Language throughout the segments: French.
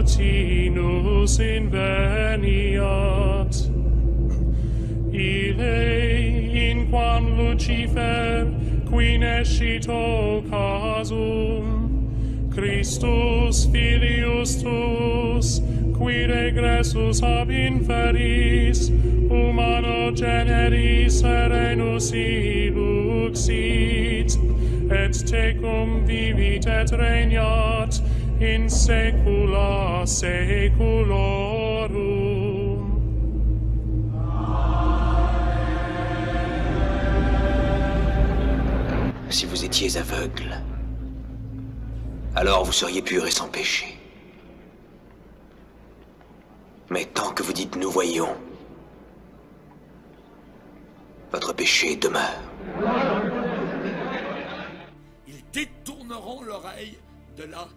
Lucinus inveniat. Ile in quam Lucifer qui nescito casum, Christus filius tuus, qui regressus ab inferis, humano generis serenus iluxit, et tecum vivit et regnat in saecula saeculorum. Si vous étiez aveugle, alors vous seriez purs et sans péché. Mais tant que vous dites « nous voyons », votre péché demeure. Ils détourneront l'oreille de la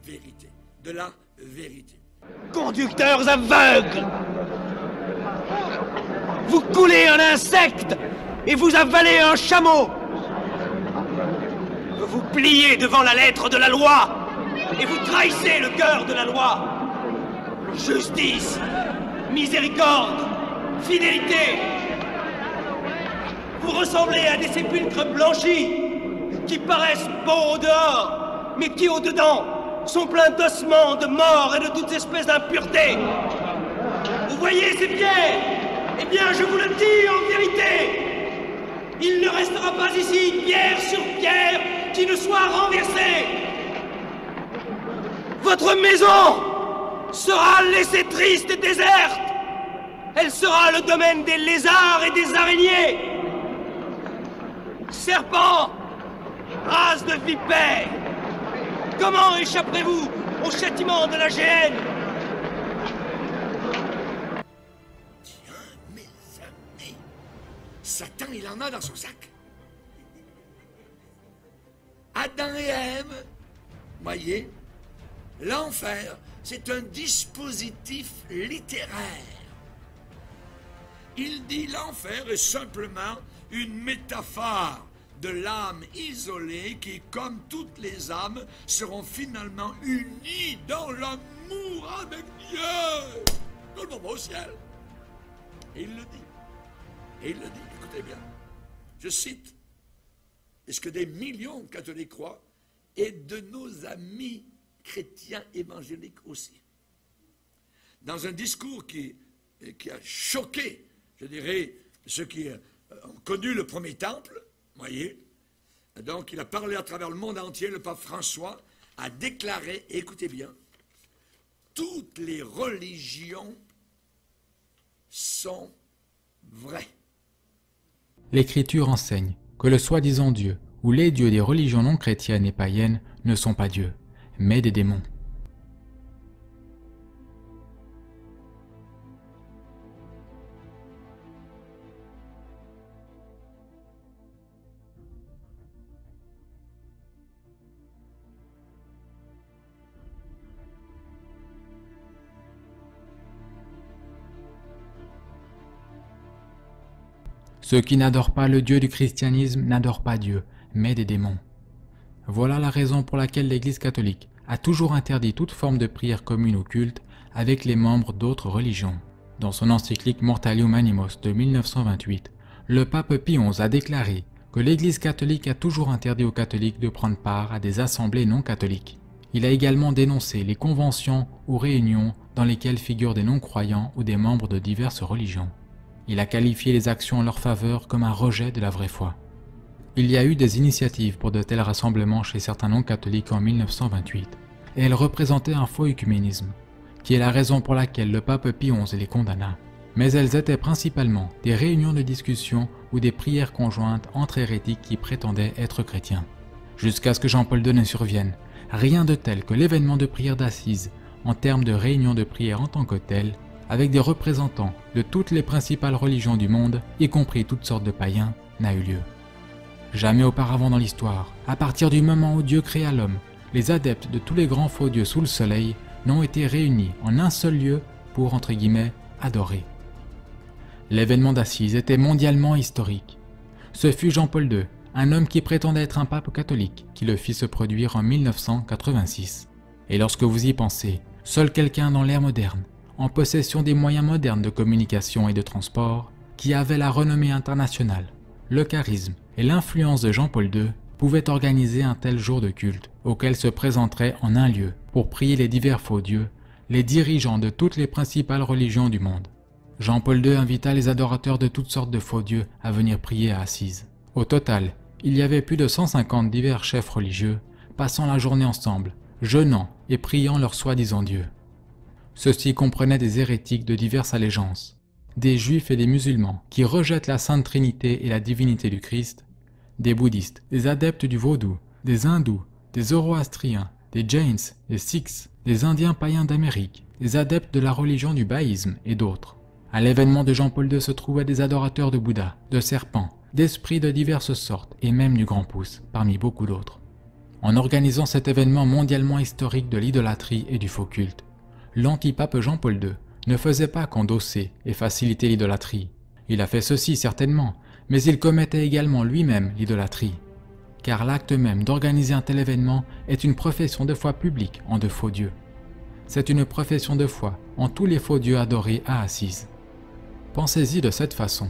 vérité. De la vérité. Conducteurs aveugles! Vous coulez un insecte et vous avalez un chameau! Vous vous pliez devant la lettre de la loi et vous trahissez le cœur de la loi. Justice, miséricorde, fidélité. Vous ressemblez à des sépulcres blanchis qui paraissent beaux au dehors, mais qui au-dedans sont pleins d'ossements, de morts et de toutes espèces d'impuretés. Vous voyez ces pierres? Eh bien, je vous le dis en vérité, il ne restera pas ici pierre sur pierre qui ne soit renversée. Votre maison sera laissée triste et déserte. Elle sera le domaine des lézards et des araignées. Serpents, race de vipères, comment échapperez-vous au châtiment de la géhenne? Tiens, mes amis, Satan, il en a dans son sac. Adam et Ève, voyez, l'enfer, c'est un dispositif littéraire. Il dit l'enfer est simplement une métaphore de l'âme isolée qui, comme toutes les âmes, seront finalement unies dans l'amour avec Dieu. Tout le monde va au ciel. Et il le dit. Et il le dit. Écoutez bien. Je cite. Et ce que des millions de catholiques croient, et de nos amis chrétiens évangéliques aussi. Dans un discours qui a choqué, je dirais, ceux qui ont connu le premier temple, voyez. Donc, il a parlé à travers le monde entier, le pape François a déclaré, écoutez bien, toutes les religions sont vraies. L'Écriture enseigne que le soi-disant Dieu ou les dieux des religions non chrétiennes et païennes ne sont pas dieux, mais des démons. Ceux qui n'adorent pas le Dieu du christianisme n'adorent pas Dieu, mais des démons. Voilà la raison pour laquelle l'Église catholique a toujours interdit toute forme de prière commune ou culte avec les membres d'autres religions. Dans son encyclique Mortalium Animos de 1928, le pape Pie XI a déclaré que l'Église catholique a toujours interdit aux catholiques de prendre part à des assemblées non catholiques. Il a également dénoncé les conventions ou réunions dans lesquelles figurent des non-croyants ou des membres de diverses religions. Il a qualifié les actions en leur faveur comme un rejet de la vraie foi. Il y a eu des initiatives pour de tels rassemblements chez certains non-catholiques en 1928, et elles représentaient un faux œcuménisme, qui est la raison pour laquelle le pape Pie XI les condamna. Mais elles étaient principalement des réunions de discussion ou des prières conjointes entre hérétiques qui prétendaient être chrétiens. Jusqu'à ce que Jean-Paul II ne survienne, rien de tel que l'événement de prière d'assises en termes de réunion de prière en tant que tel, avec des représentants de toutes les principales religions du monde, y compris toutes sortes de païens, n'a eu lieu. Jamais auparavant dans l'histoire, à partir du moment où Dieu créa l'homme, les adeptes de tous les grands faux dieux sous le soleil n'ont été réunis en un seul lieu pour, entre guillemets, adorer. L'événement d'Assise était mondialement historique. Ce fut Jean-Paul II, un homme qui prétendait être un pape catholique, qui le fit se produire en 1986. Et lorsque vous y pensez, seul quelqu'un dans l'ère moderne, en possession des moyens modernes de communication et de transport, qui avait la renommée internationale, le charisme et l'influence de Jean-Paul II, pouvait organiser un tel jour de culte, auquel se présenteraient en un lieu, pour prier les divers faux dieux, les dirigeants de toutes les principales religions du monde. Jean-Paul II invita les adorateurs de toutes sortes de faux dieux à venir prier à Assise. Au total, il y avait plus de 150 divers chefs religieux, passant la journée ensemble, jeûnant et priant leurs soi-disant dieux. Ceux-ci comprenaient des hérétiques de diverses allégeances, des juifs et des musulmans qui rejettent la Sainte Trinité et la divinité du Christ, des bouddhistes, des adeptes du vaudou, des hindous, des zoroastriens, des jains, des sikhs, des indiens païens d'Amérique, des adeptes de la religion du baïsme et d'autres. À l'événement de Jean-Paul II se trouvaient des adorateurs de Bouddha, de serpents, d'esprits de diverses sortes et même du Grand Pouce, parmi beaucoup d'autres. En organisant cet événement mondialement historique de l'idolâtrie et du faux culte, l'antipape Jean-Paul II ne faisait pas qu'endosser et faciliter l'idolâtrie. Il a fait ceci certainement, mais il commettait également lui-même l'idolâtrie. Car l'acte même d'organiser un tel événement est une profession de foi publique en de faux dieux. C'est une profession de foi en tous les faux dieux adorés à Assise. Pensez-y de cette façon.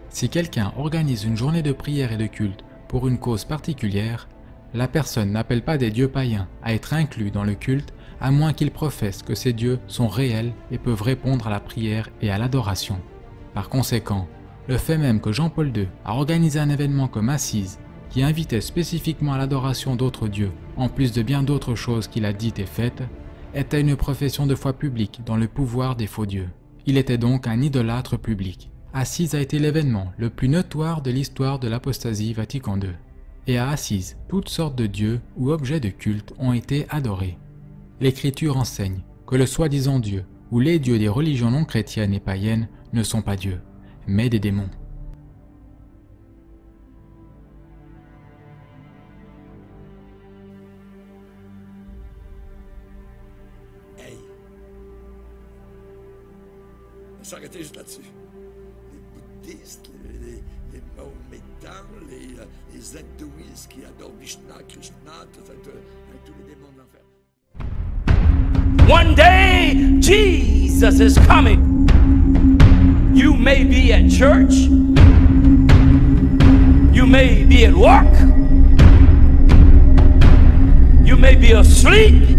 Si quelqu'un organise une journée de prière et de culte pour une cause particulière, la personne n'appelle pas des dieux païens à être inclus dans le culte à moins qu'il professe que ces dieux sont réels et peuvent répondre à la prière et à l'adoration. Par conséquent, le fait même que Jean-Paul II a organisé un événement comme Assise, qui invitait spécifiquement à l'adoration d'autres dieux, en plus de bien d'autres choses qu'il a dites et faites, était une profession de foi publique dans le pouvoir des faux dieux. Il était donc un idolâtre public. Assise a été l'événement le plus notoire de l'histoire de l'apostasie Vatican II. Et à Assise, toutes sortes de dieux ou objets de culte ont été adorés. L'Écriture enseigne que le soi-disant Dieu ou les dieux des religions non chrétiennes et païennes ne sont pas dieux, mais des démons. Hey! On va s'arrêter juste là-dessus. bouddhistes, les mahométans, les hindouistes qui adorent Vishnu, Krishna, tous les démons de l'enfer. One day, Jesus is coming. You may be at church. You may be at work. You may be asleep.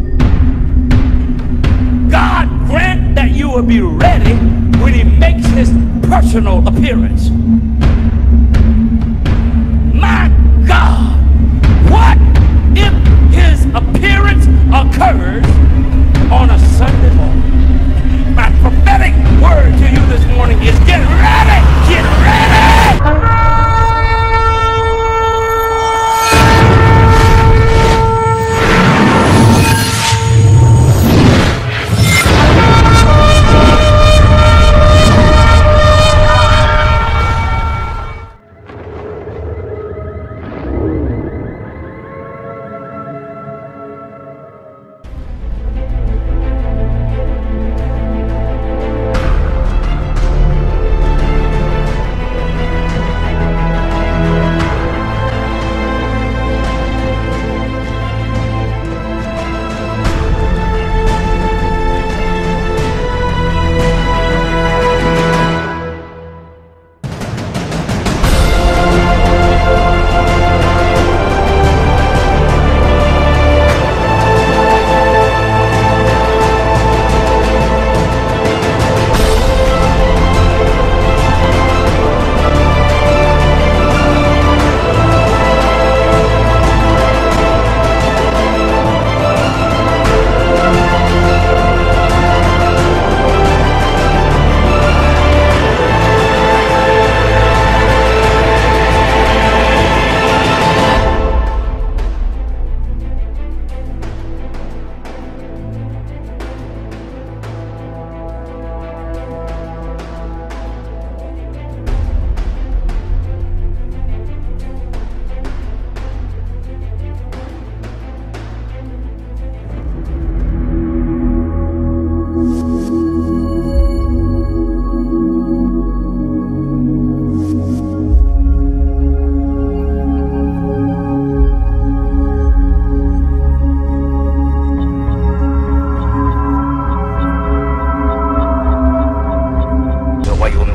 God grant that you will be ready when He makes His personal appearance. My God, what if His appearance occurs on a Sunday morning? My prophetic word to you this morning is get ready! Get ready!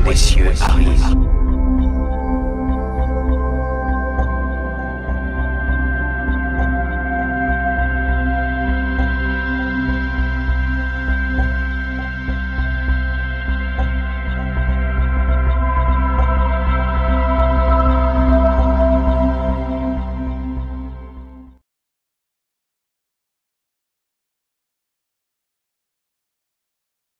Des cieux arrive.